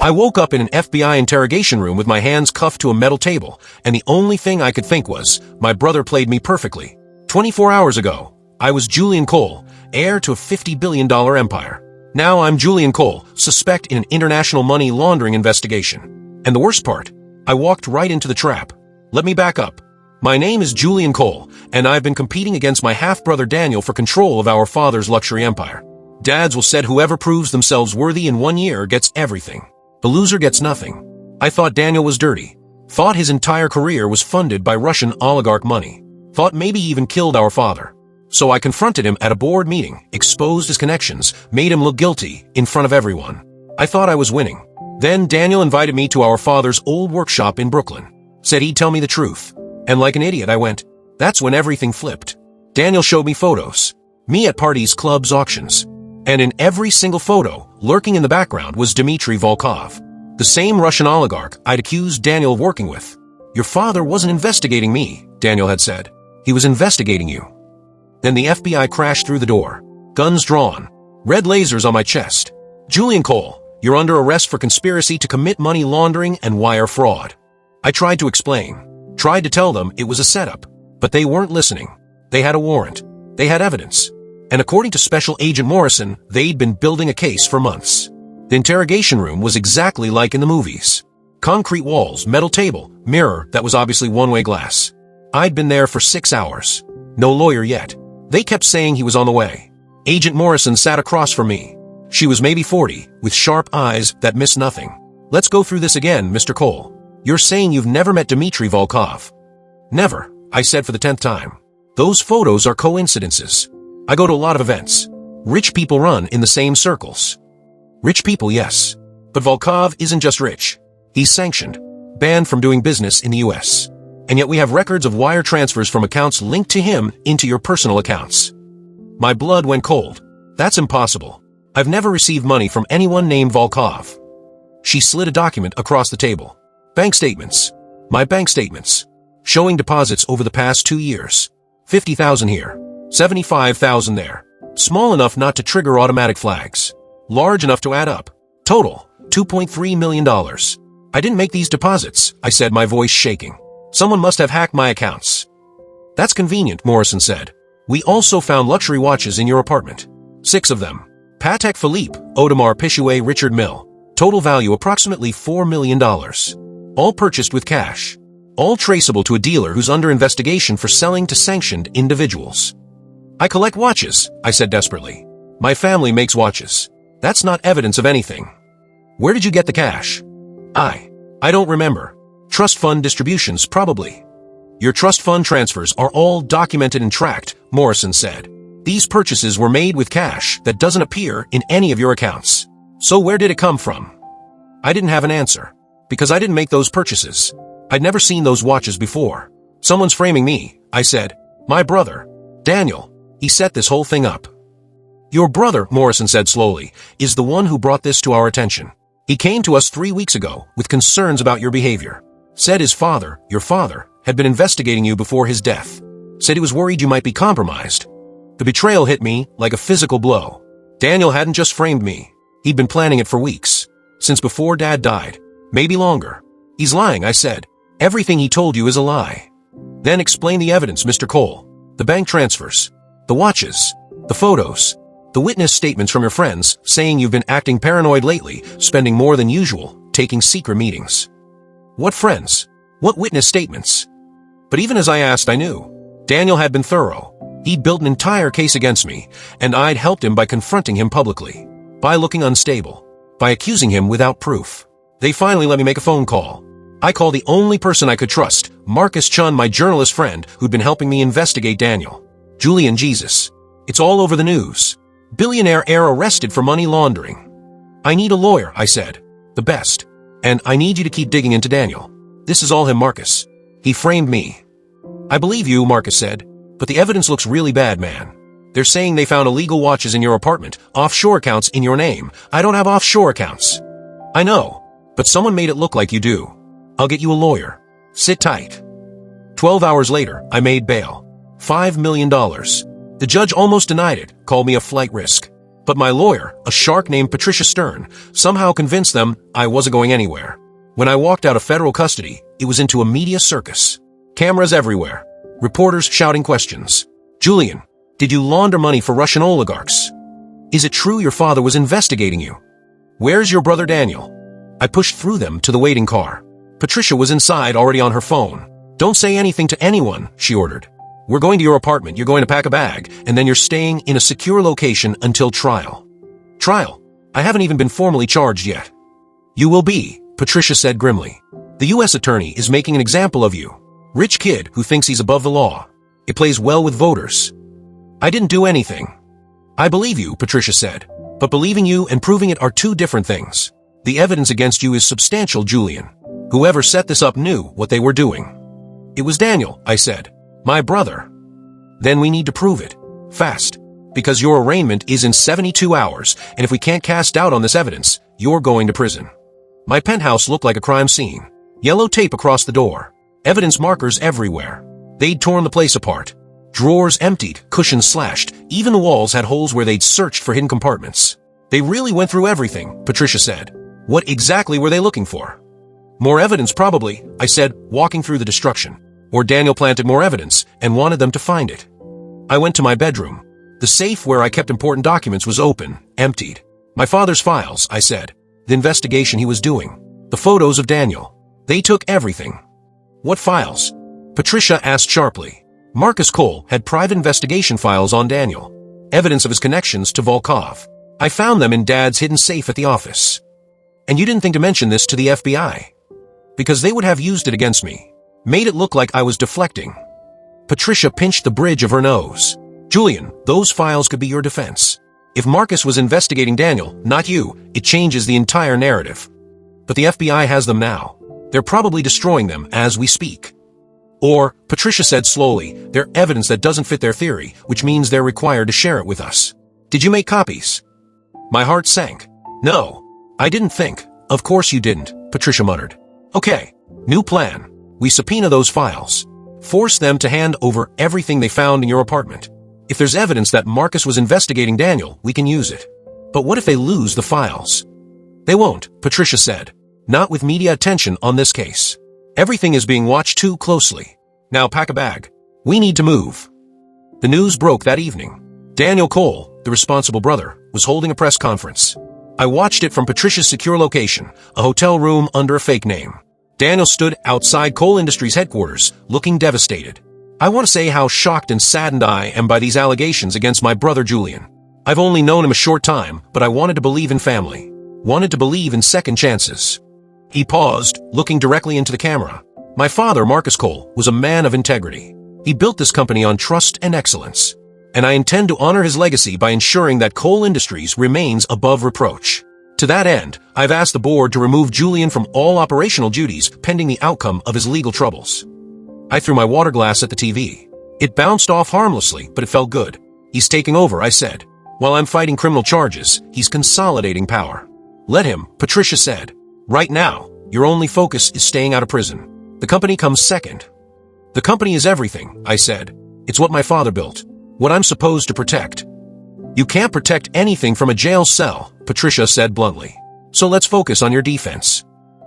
I woke up in an FBI interrogation room with my hands cuffed to a metal table, and the only thing I could think was, my brother played me perfectly. 24 hours ago, I was Julian Cole, heir to a $50 billion empire. Now I'm Julian Cole, suspect in an international money laundering investigation. And the worst part, I walked right into the trap. Let me back up. My name is Julian Cole, and I've been competing against my half-brother Daniel for control of our father's luxury empire. Dads will said whoever proves themselves worthy in 1 year gets everything. The loser gets nothing. I thought Daniel was dirty. Thought his entire career was funded by Russian oligarch money. Thought maybe he even killed our father. So I confronted him at a board meeting, exposed his connections, made him look guilty in front of everyone. I thought I was winning. Then Daniel invited me to our father's old workshop in Brooklyn. Said he'd tell me the truth. And like an idiot I went. That's when everything flipped. Daniel showed me photos. Me at parties, clubs, auctions. And in every single photo, lurking in the background was Dmitry Volkov, the same Russian oligarch I'd accused Daniel of working with. Your father wasn't investigating me, Daniel had said. He was investigating you. Then the FBI crashed through the door. Guns drawn. Red lasers on my chest. Julian Cole, you're under arrest for conspiracy to commit money laundering and wire fraud. I tried to explain. Tried to tell them it was a setup. But they weren't listening. They had a warrant. They had evidence. And according to Special Agent Morrison, they'd been building a case for months. The interrogation room was exactly like in the movies. Concrete walls, metal table, mirror that was obviously one-way glass. I'd been there for 6 hours. No lawyer yet. They kept saying he was on the way. Agent Morrison sat across from me. She was maybe 40, with sharp eyes that missed nothing. Let's go through this again, Mr. Cole. You're saying you've never met Dmitry Volkov. Never, I said for the 10th time. Those photos are coincidences. I go to a lot of events. Rich people run in the same circles. Rich people, yes. But Volkov isn't just rich. He's sanctioned, banned from doing business in the US. And yet we have records of wire transfers from accounts linked to him into your personal accounts. My blood went cold. That's impossible. I've never received money from anyone named Volkov. She slid a document across the table. Bank statements. My bank statements. Showing deposits over the past 2 years. 50,000 here. 75,000 there. Small enough not to trigger automatic flags. Large enough to add up. Total, $2.3 million. I didn't make these deposits, I said, my voice shaking. Someone must have hacked my accounts. That's convenient, Morrison said. We also found luxury watches in your apartment. 6 of them. Patek Philippe, Audemars Piguet, Richard Mille. Total value approximately $4 million. All purchased with cash. All traceable to a dealer who's under investigation for selling to sanctioned individuals. I collect watches, I said desperately. My family makes watches. That's not evidence of anything. Where did you get the cash? I don't remember. Trust fund distributions, probably. Your trust fund transfers are all documented and tracked, Morrison said. These purchases were made with cash that doesn't appear in any of your accounts. So where did it come from? I didn't have an answer, because I didn't make those purchases. I'd never seen those watches before. Someone's framing me, I said. My brother, Daniel, he set this whole thing up. Your brother, Morrison said slowly, is the one who brought this to our attention. He came to us 3 weeks ago with concerns about your behavior. Said his father, your father, had been investigating you before his death. Said he was worried you might be compromised. The betrayal hit me like a physical blow. Daniel hadn't just framed me. He'd been planning it for weeks. Since before Dad died. Maybe longer. He's lying, I said. Everything he told you is a lie. Then explain the evidence, Mr. Cole. The bank transfers. The watches. The photos. The witness statements from your friends saying you've been acting paranoid lately, spending more than usual, taking secret meetings. What friends? What witness statements? But even as I asked, I knew. Daniel had been thorough. He'd built an entire case against me, and I'd helped him by confronting him publicly. By looking unstable. By accusing him without proof. They finally let me make a phone call. I called the only person I could trust, Marcus Chun, my journalist friend who'd been helping me investigate Daniel. Julian Jesus. It's all over the news. Billionaire heir arrested for money laundering. I need a lawyer, I said. The best. And I need you to keep digging into Daniel. This is all him, Marcus. He framed me. I believe you, Marcus said. But the evidence looks really bad, man. They're saying they found illegal watches in your apartment, offshore accounts in your name. I don't have offshore accounts. I know. But someone made it look like you do. I'll get you a lawyer. Sit tight. 12 hours later, I made bail. $5 million. The judge almost denied it, called me a flight risk. But my lawyer, a shark named Patricia Stern, somehow convinced them I wasn't going anywhere. When I walked out of federal custody, it was into a media circus. Cameras everywhere. Reporters shouting questions. Julian, did you launder money for Russian oligarchs? Is it true your father was investigating you? Where's your brother Daniel? I pushed through them to the waiting car. Patricia was inside, already on her phone. Don't say anything to anyone, she ordered. We're going to your apartment, you're going to pack a bag, and then you're staying in a secure location until trial. Trial? I haven't even been formally charged yet. You will be, Patricia said grimly. The U.S. attorney is making an example of you. Rich kid who thinks he's above the law. It plays well with voters. I didn't do anything. I believe you, Patricia said. But believing you and proving it are two different things. The evidence against you is substantial, Julian. Whoever set this up knew what they were doing. It was Daniel, I said. My brother. Then we need to prove it. Fast. Because your arraignment is in 72 hours, and if we can't cast doubt on this evidence, you're going to prison. My penthouse looked like a crime scene. Yellow tape across the door. Evidence markers everywhere. They'd torn the place apart. Drawers emptied, cushions slashed. Even the walls had holes where they'd searched for hidden compartments. They really went through everything, Patricia said. What exactly were they looking for? More evidence, probably, I said, walking through the destruction. Or Daniel planted more evidence and wanted them to find it. I went to my bedroom. The safe where I kept important documents was open, emptied. My father's files, I said. The investigation he was doing. The photos of Daniel. They took everything. What files? Patricia asked sharply. Marcus Cole had private investigation files on Daniel. Evidence of his connections to Volkov. I found them in Dad's hidden safe at the office. And you didn't think to mention this to the FBI? Because they would have used it against me. Made it look like I was deflecting. Patricia pinched the bridge of her nose. Julian, those files could be your defense. If Marcus was investigating Daniel, not you, it changes the entire narrative. But the FBI has them now. They're probably destroying them as we speak. Or, Patricia said slowly, they're evidence that doesn't fit their theory, which means they're required to share it with us. Did you make copies? My heart sank. No. I didn't think. Of course you didn't, Patricia muttered. Okay. New plan. We subpoena those files. Force them to hand over everything they found in your apartment. If there's evidence that Marcus was investigating Daniel, we can use it. But what if they lose the files? They won't, Patricia said. Not with media attention on this case. Everything is being watched too closely. Now pack a bag. We need to move. The news broke that evening. Daniel Cole, the responsible brother, was holding a press conference. I watched it from Patricia's secure location, a hotel room under a fake name. Daniel stood outside Cole Industries headquarters, looking devastated. I want to say how shocked and saddened I am by these allegations against my brother Julian. I've only known him a short time, but I wanted to believe in family. Wanted to believe in second chances. He paused, looking directly into the camera. My father, Marcus Cole, was a man of integrity. He built this company on trust and excellence. And I intend to honor his legacy by ensuring that Cole Industries remains above reproach. To that end, I've asked the board to remove Julian from all operational duties pending the outcome of his legal troubles. I threw my water glass at the TV. It bounced off harmlessly, but it felt good. He's taking over, I said. While I'm fighting criminal charges, he's consolidating power. Let him, Patricia said. Right now, your only focus is staying out of prison. The company comes second. The company is everything, I said. It's what my father built. What I'm supposed to protect. You can't protect anything from a jail cell, Patricia said bluntly. So let's focus on your defense.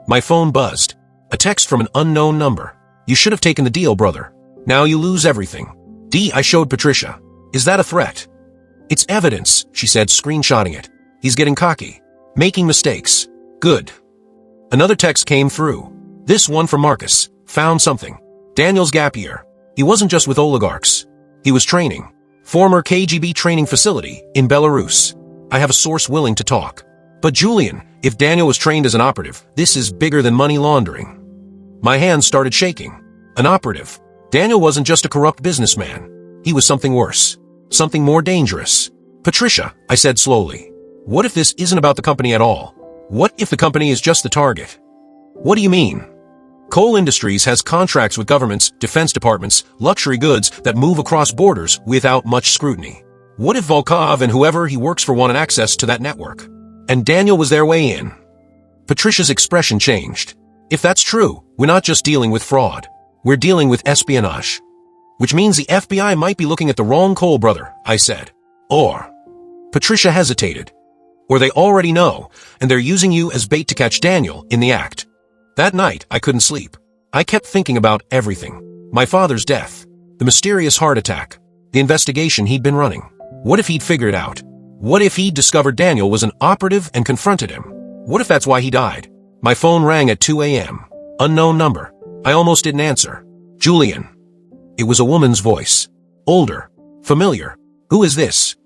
My phone buzzed. A text from an unknown number. You should have taken the deal, brother. Now you lose everything. I showed Patricia. Is that a threat? It's evidence, she said, screenshotting it. He's getting cocky. Making mistakes. Good. Another text came through. This one from Marcus. Found something. Daniel's gap year. He wasn't just with oligarchs. He was training. Former KGB training facility in Belarus. I have a source willing to talk. But Julian, if Daniel was trained as an operative, this is bigger than money laundering. My hands started shaking. An operative. Daniel wasn't just a corrupt businessman. He was something worse. Something more dangerous. Patricia, I said slowly. What if this isn't about the company at all? What if the company is just the target? What do you mean? Cole Industries has contracts with governments, defense departments, luxury goods that move across borders without much scrutiny. What if Volkov and whoever he works for wanted access to that network? And Daniel was their way in. Patricia's expression changed. If that's true, we're not just dealing with fraud. We're dealing with espionage. Which means the FBI might be looking at the wrong Cole brother, I said. Or, Patricia hesitated. Or they already know, and they're using you as bait to catch Daniel in the act. That night, I couldn't sleep. I kept thinking about everything. My father's death. The mysterious heart attack. The investigation he'd been running. What if he'd figured it out? What if he'd discovered Daniel was an operative and confronted him? What if that's why he died? My phone rang at 2 a.m. Unknown number. I almost didn't answer. Julian. It was a woman's voice. Older. Familiar. Who is this?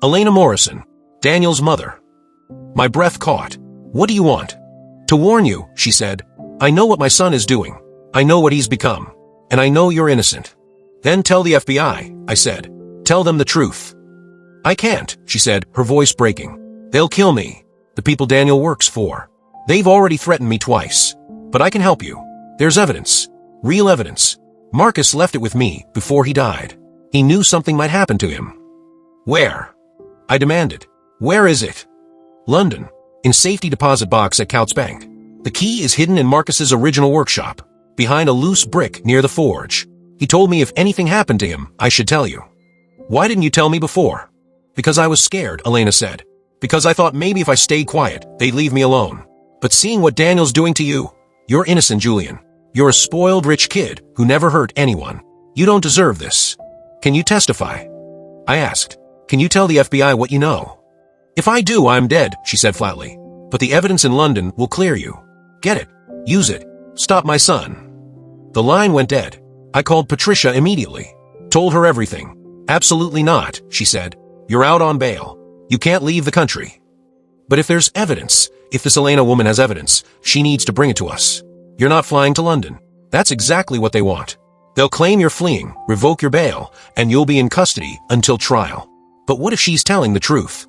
Elena Morrison. Daniel's mother. My breath caught. What do you want? To warn you, she said. I know what my son is doing. I know what he's become. And I know you're innocent. Then tell the FBI, I said. Tell them the truth. I can't, she said, her voice breaking. They'll kill me. The people Daniel works for. They've already threatened me twice. But I can help you. There's evidence. Real evidence. Marcus left it with me before he died. He knew something might happen to him. Where? I demanded. Where is it? London. In safety deposit box at Coutts Bank. The key is hidden in Marcus's original workshop, behind a loose brick near the forge. He told me if anything happened to him, I should tell you. Why didn't you tell me before? Because I was scared, Elena said. Because I thought maybe if I stayed quiet, they'd leave me alone. But seeing what Daniel's doing to you, you're innocent, Julian. You're a spoiled rich kid who never hurt anyone. You don't deserve this. Can you testify? I asked. Can you tell the FBI what you know? If I do, I'm dead, she said flatly. But the evidence in London will clear you. Get it. Use it. Stop my son. The line went dead. I called Patricia immediately. Told her everything. Absolutely not, she said. You're out on bail. You can't leave the country. But if there's evidence, if this Elena woman has evidence, she needs to bring it to us. You're not flying to London. That's exactly what they want. They'll claim you're fleeing, revoke your bail, and you'll be in custody until trial. But what if she's telling the truth?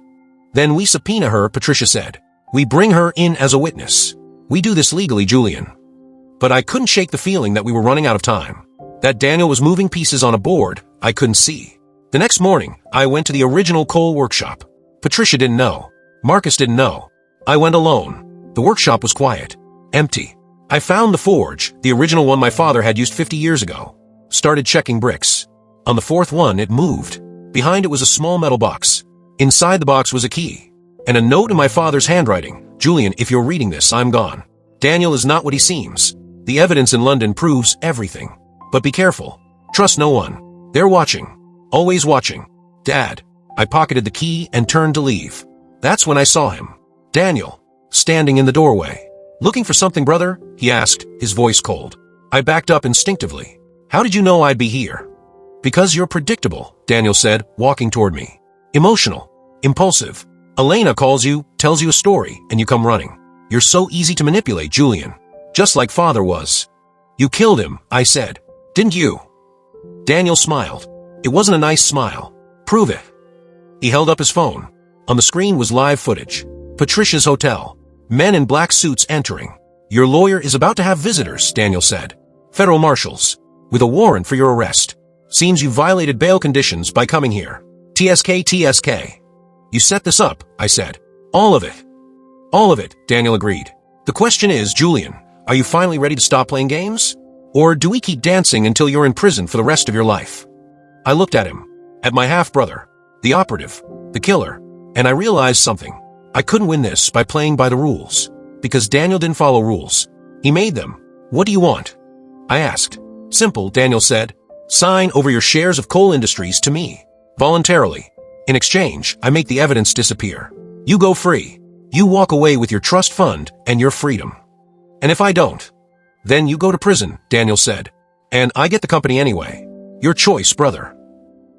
Then we subpoena her, Patricia said. We bring her in as a witness. We do this legally, Julian. But I couldn't shake the feeling that we were running out of time. That Daniel was moving pieces on a board I couldn't see. The next morning, I went to the original Cole workshop. Patricia didn't know. Marcus didn't know. I went alone. The workshop was quiet. Empty. I found the forge, the original one my father had used 50 years ago. Started checking bricks. On the fourth one, it moved. Behind it was a small metal box. Inside the box was a key. And a note in my father's handwriting. Julian, if you're reading this, I'm gone. Daniel is not what he seems. The evidence in London proves everything. But be careful. Trust no one. They're watching. Always watching. Dad. I pocketed the key and turned to leave. That's when I saw him. Daniel. Standing in the doorway. Looking for something, brother? He asked, his voice cold. I backed up instinctively. How did you know I'd be here? Because you're predictable, Daniel said, walking toward me. Emotional. Impulsive. Elena calls you, tells you a story, and you come running. You're so easy to manipulate, Julian. Just like father was. You killed him, I said. Didn't you? Daniel smiled. It wasn't a nice smile. Prove it. He held up his phone. On the screen was live footage. Patricia's hotel. Men in black suits entering. Your lawyer is about to have visitors, Daniel said. Federal marshals. With a warrant for your arrest. Seems you violated bail conditions by coming here. TSK. You set this up, I said. All of it. All of it, Daniel agreed. The question is, Julian, are you finally ready to stop playing games? Or do we keep dancing until you're in prison for the rest of your life? I looked at him. At my half-brother. The operative. The killer. And I realized something. I couldn't win this by playing by the rules. Because Daniel didn't follow rules. He made them. What do you want? I asked. Simple, Daniel said. Sign over your shares of Cole Industries to me. Voluntarily. In exchange, I make the evidence disappear. You go free. You walk away with your trust fund and your freedom. And if I don't, then you go to prison, Daniel said. And I get the company anyway. Your choice, brother.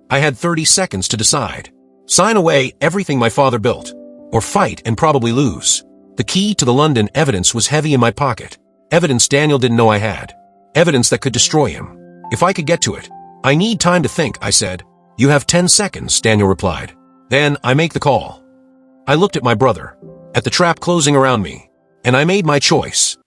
I had 30 seconds to decide. Sign away everything my father built. Or fight and probably lose. The key to the London evidence was heavy in my pocket. Evidence Daniel didn't know I had. Evidence that could destroy him. If I could get to it. I need time to think, I said. You have 10 seconds, Daniel replied. Then I make the call. I looked at my brother. At the trap closing around me. And I made my choice.